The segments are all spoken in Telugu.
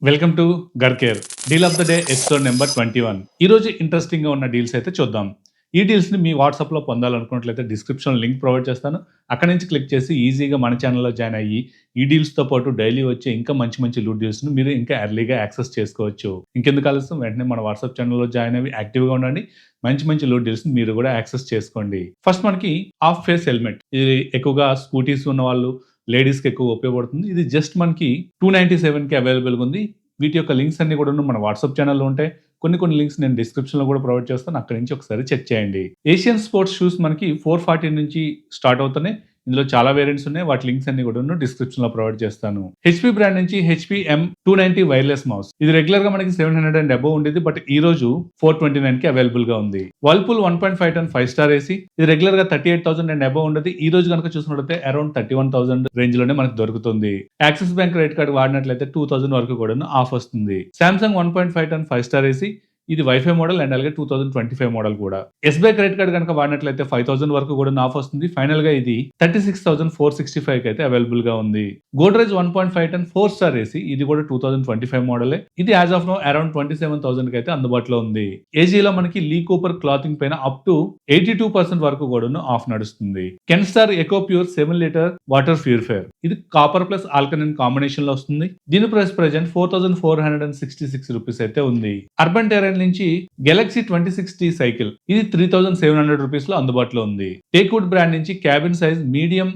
Welcome to garcare deal of the day episode number 21. ఈ రోజు ఇంట్రెస్టింగ్ గా ఉన్న డీల్స్ అయితే చూద్దాం. ఈ డీల్స్ ని మీ వాట్సాప్ లో పొందాలనుకున్నట్లయితే డిస్క్రిప్షన్ లింక్ ప్రొవైడ్ చేస్తాను. అక్కడ నుంచి క్లిక్ చేసి ఈజీగా మన ఛానల్లో జాయిన్ అయ్యి ఈ డీల్స్ తో పాటు డైలీ వచ్చే ఇంకా మంచి మంచి లూట్ డీల్స్ ను మీరు ఇంకా ఎర్లీగా యాక్సెస్ చేసుకోవచ్చు. ఇంకెందుకు ఆలస్యం, వెంటనే మన వాట్సాప్ ఛానల్లో జాయిన్ అయ్యి యాక్టివ్ గా ఉండండి. మంచి మంచి లూట్ డీల్స్ ని మీరు కూడా యాక్సెస్ చేసుకోండి. ఫస్ట్ మనకి హాఫ్ ఫేస్ హెల్మెట్, ఇది ఎక్కువగా స్కూటీస్ ఉన్న వాళ్ళు, లేడీస్కి ఎక్కువ ఉపయోగపడుతుంది. ఇది జస్ట్ మనకి 297కి అవైలబుల్గా ఉంది. వీటి యొక్క లింక్స్ అన్ని కూడా మన వాట్సాప్ ఛానల్లో ఉంటాయి. కొన్ని లింక్స్ నేను డిస్క్రిప్షన్లో కూడా ప్రొవైడ్ చేస్తాను. అక్కడి నుంచి ఒకసారి చెక్ చేయండి. ఏషియన్ స్పోర్ట్స్ షూస్ మనకి 440 నుంచి స్టార్ట్ అవుతున్నాయి. ఇందులో చాలా వేరియంట్స్ ఉన్నాయి. వాటి లింక్స్ అన్ని కూడా డిస్క్రిప్షన్ లో ప్రొవైడ్ చేస్తాను. హెచ్పి బ్రాండ్ నుంచి హెచ్పి M290 వైర్లెస్ మౌస్, ఇది రెగ్యులర్ గా మనకి 700 అండ్ అబోవ్ ఉండేది, బట్ ఈ రోజు 429 కి అవైలబుల్ గా ఉంది. వర్ల్పూల్ 1.5 టన్ 5 స్టార్ ఏసీ, ఇది రెగ్యులర్ గా 38,000 అండ్ అబోవ్ ఉండేది. ఈ రోజు కనుక చూసినట్లయితే అరౌండ్ 31,000 రేంజ్ లోనే మనకు దొరుకుతుంది. యాక్సిస్ బ్యాంక్ క్రెడిట్ కార్డు వాడినట్లయితే 2,000 వరకు కూడా ఆఫ్ వస్తుంది. సామ్సంగ్ 1.5 టన్ 5 స్టార్ ఏసీ, ఇది వైఫై మోడల్ అండ్ అలాగే 2025 మోడల్ కూడా. ఎస్బీఐ క్రెడిట్ కార్డ్ కనుక వాడినట్లయితే 5,000 వరకు కూడా ఆఫ్ వస్తుంది. ఫైనల్ గా ఇది 36,465 కి అయితే అవైలబుల్ గా ఉంది. గోడ్రేజ్ 1.5 టన్ 4 స్టార్ ఏసీ, ఇది కూడా 2025 మోడలే. ఇది యాజ్ ఆఫ్ నో అరౌండ్ 27,000 కి అయితే అందుబాటులో ఉంది. ఏజీలో మనకి లీ కూపర్ క్లాతింగ్ పైన అప్ టు 82% వరకు కూడా ఆఫ్ నడుస్తుంది. Kent star eco pure 7 litre water purifier, ఇది కాపర్ ప్లస్ ఆల్కలైన్ కాంబినేషన్ లో వస్తుంది. దీని ప్రైస్ ప్రెజెంట్ 4,466 రూపీస్ అయితే ఉంది. అర్బన్ టెరైన్ నుంచి గెలాక్సీ 26T సైకిల్, ఇది 3,700 రూపీస్ లో అందుబాటులో ఉంది. టేక్వుడ్ బ్రాండ్ నుంచి cabin size medium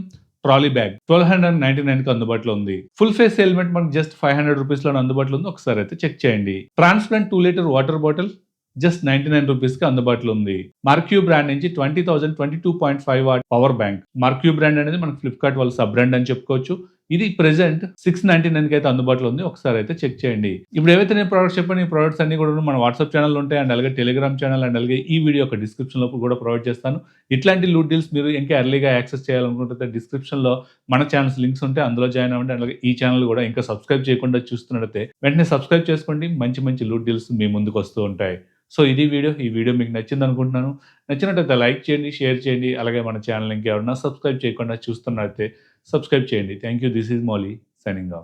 trolley bag 1,299 కి అందుబాటులో ఉంది. ఫుల్ ఫేస్ హెల్మెట్ మనకి జస్ట్ 500 రూపీస్ లో అందుబాటులో ఉంది. ఒకసారి అయితే చెక్ చేయండి. Transparent 2 litre water bottle just 99 rupees కి అందుబాటులో ఉంది. మార్క్యూ బ్రాండ్ నుంచి 20,000 22.5 watt power bank. Marquee brand అనేది మనకి ఫ్లిప్కార్ట్ వాళ్ళ సబ్ బ్రాండ్ అని చెప్పుకోవచ్చు. ఇది ప్రెసెంట్ 699 కి అయితే అందుబాటులో ఉంది. ఒకసారి అయితే చెక్ చేయండి. ఇప్పుడు ఏవైతే నేను ప్రొడక్ట్స్ చెప్పాను, ఈ ప్రొడక్ట్స్ అన్ని కూడా మన వాట్సాప్ ఛానల్ ఉంటాయి అండ్ అలాగే టెలిగ్రామ్ ఛానల్ అండ్ అలాగే ఈ వీడియో యొక్క డిస్క్రిప్షన్ లో కూడా ప్రొవైడ్ చేస్తాను. ఇట్లాంటి లూట్ డీల్స్ మీరు ఇంకా ఎర్లీగా యాక్సెస్ చేయాలనుకుంటే డిస్క్రిప్షన్ లో మన ఛానల్స్ లింక్స్ ఉంటాయి, అందులో జాయిన్ అవ్వండి. అలాగే ఈ ఛానల్ కూడా ఇంకా సబ్స్క్రైబ్ చేయకుండా చూస్తున్నట్లయితే వెంటనే సబ్స్క్రైబ్ చేసుకోండి. మంచి మంచి లూట్ డీల్స్ మీ ముందుకు వస్తూ ఉంటాయి. సో ఇది వీడియో. ఈ వీడియో మీకు నచ్చింది అనుకుంటున్నాను. నచ్చినట్లయితే లైక్ చేయండి, షేర్ చేయండి. అలాగే మన ఛానల్ ఇంకా ఎవరైనా సబ్స్క్రైబ్ చేయకుండా చూస్తున్నట్లయితే సబ్స్క్రైబ్ చేయండి. Thank you. This is Mouli signing off.